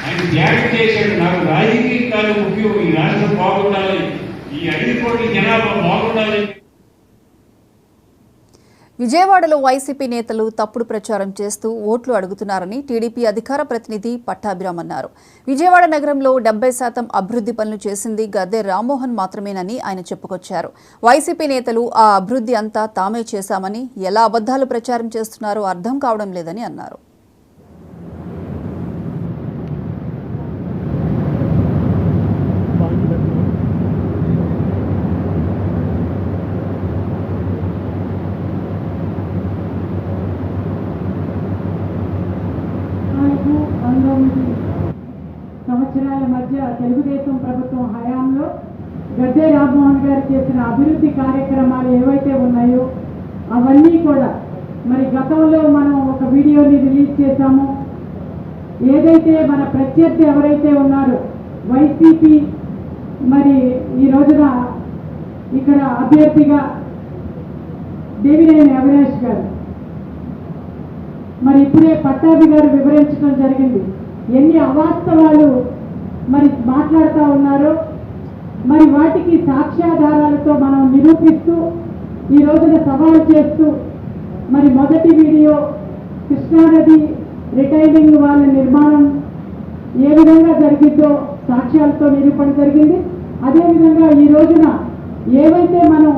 ఆయన త్యాగం చేశాడు. నాకు రాజకీయం కాదు ముఖ్యం, ఈ రాష్ట్రం బాగుండాలి, ఈ 5 కోట్ల జనాభా బాగుండాలి. విజయవాడలో వైసీపీ నేతలు తప్పుడు ప్రచారం చేస్తూ ఓట్లు అడుగుతున్నారని టీడీపీ అధికార ప్రతినిధి పట్టాభిరామ్ అన్నారు. విజయవాడ నగరంలో 70% అభివృద్ధి పనులు చేసింది గద్దె రామ్మోహన్ మాత్రమేనని ఆయన చెప్పుకొచ్చారు. వైసీపీ నేతలు ఆ అభివృద్ధి అంతా తామే చేశామని ఎలా అబద్ధాలు ప్రచారం చేస్తున్నారో అర్థం కావడం లేదని అన్నారు. సంవత్సరాల మధ్య తెలుగుదేశం ప్రభుత్వం హయాంలో గద్దె రామ్మోహన్ గారు చేసిన అభివృద్ధి కార్యక్రమాలు ఏవైతే ఉన్నాయో అవన్నీ కూడా మరి గతంలో మనం ఒక వీడియోని రిలీజ్ చేశాము. ఏదైతే మన ప్రత్యర్థి ఎవరైతే ఉన్నారో వైసీపీ మరి ఈ రోజున ఇక్కడ అభ్యర్థిగా దేవినేని అవినాష్ గారు మరి ఇప్పుడే పట్టాభి గారు వివరించడం జరిగింది. ఎన్ని అవాస్తవాలు మరి మాట్లాడుతూ ఉన్నారో మరి వాటికి సాక్ష్యాధారాలతో మనం నిరూపిస్తూ ఈ రోజున సవాలు చేస్తూ మరి మొదటి వీడియో కృష్ణానది రిటైనింగ్ వాళ్ళ నిర్మాణం ఏ విధంగా జరిగిందో సాక్ష్యాలతో నిరూపణ జరిగింది. అదేవిధంగా ఈ రోజున ఏవైతే మనం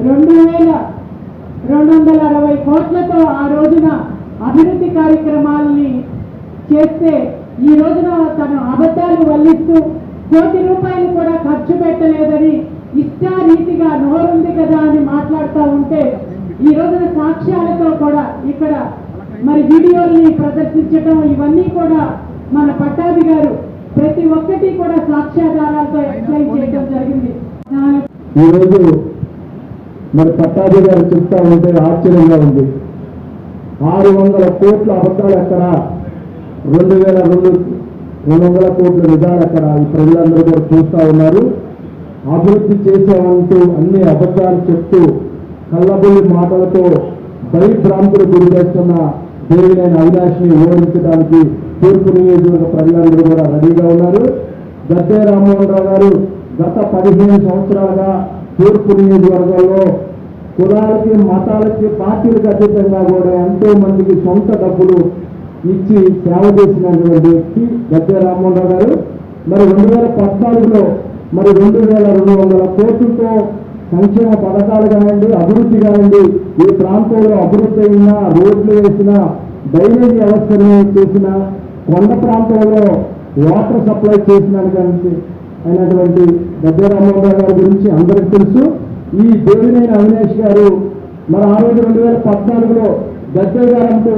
2,260 కోట్లతో ఆ రోజున అభివృద్ధి కార్యక్రమాలని చేస్తే ఈ రోజున తను అబద్ధాలు వల్లిస్తూ ₹1 కోటి కూడా ఖర్చు పెట్టలేదని ఇష్టారీతిగా నోరుంది కదా అని మాట్లాడుతూ ఉంటే ఈ రోజున సాక్ష్యాలతో కూడా ఇక్కడ మరి వీడియోల్ని ప్రదర్శించడం ఇవన్నీ కూడా మన పట్టాభి గారు ప్రతి ఒక్కటి కూడా సాక్ష్యాధారాలతో ఎక్స్ప్లెయిన్ చేయడం జరిగింది. ఈరోజు మరి పట్టాభి గారు చెప్తా ఉంటే ఆశ్చర్యంగా ఉంది. 600 కోట్ల అబద్ధాలు ఎక్కడ, 2,200 కోట్ల నిజాలు ఎక్కడ, ఈ ప్రజలందరూ కూడా చూస్తూ ఉన్నారు. అభివృద్ధి చేసామంటూ అన్ని అబద్ధాలు చెప్తూ కళ్ళబొల్లి మాటలతో భయభ్రాంతులు గురి చేస్తున్న దేవినేని అవినాష్ని ఓడించడానికి తూర్పు నియోజకవర్గ ప్రజలందరూ కూడా రెడీగా ఉన్నారు. గద్దె రామ్మోహన్ రావు గారు గత 15 సంవత్సరాలుగా తూర్పు నియోజకవర్గంలో కులాలకి మతాలకి పార్టీలకు అతీతంగా కూడా ఎంతో మందికి సొంత డబ్బులు ఇచ్చి సేవ చేసినటువంటి వ్యక్తి గద్దె రామ్మోహన్ రావు గారు. మరి 2014లో మరి 2,200 కోట్లతో సంక్షేమ పథకాలు కానివ్వండి, అభివృద్ధి కానివ్వండి, ఈ ప్రాంతంలో అభివృద్ధి అయినా, రోడ్లు వేసిన, డ్రైనేజ్ వ్యవస్థను చేసిన, కొండ ప్రాంతంలో వాటర్ సప్లై చేసినటువంటి అయినటువంటి గద్దె రామ్మోహన్ రావు గారి గురించి అందరికీ తెలుసు. ఈ దేవినేని అవినాష్ గారు మరి ఆ రోజు 2014లో గద్దె గారు అంటూ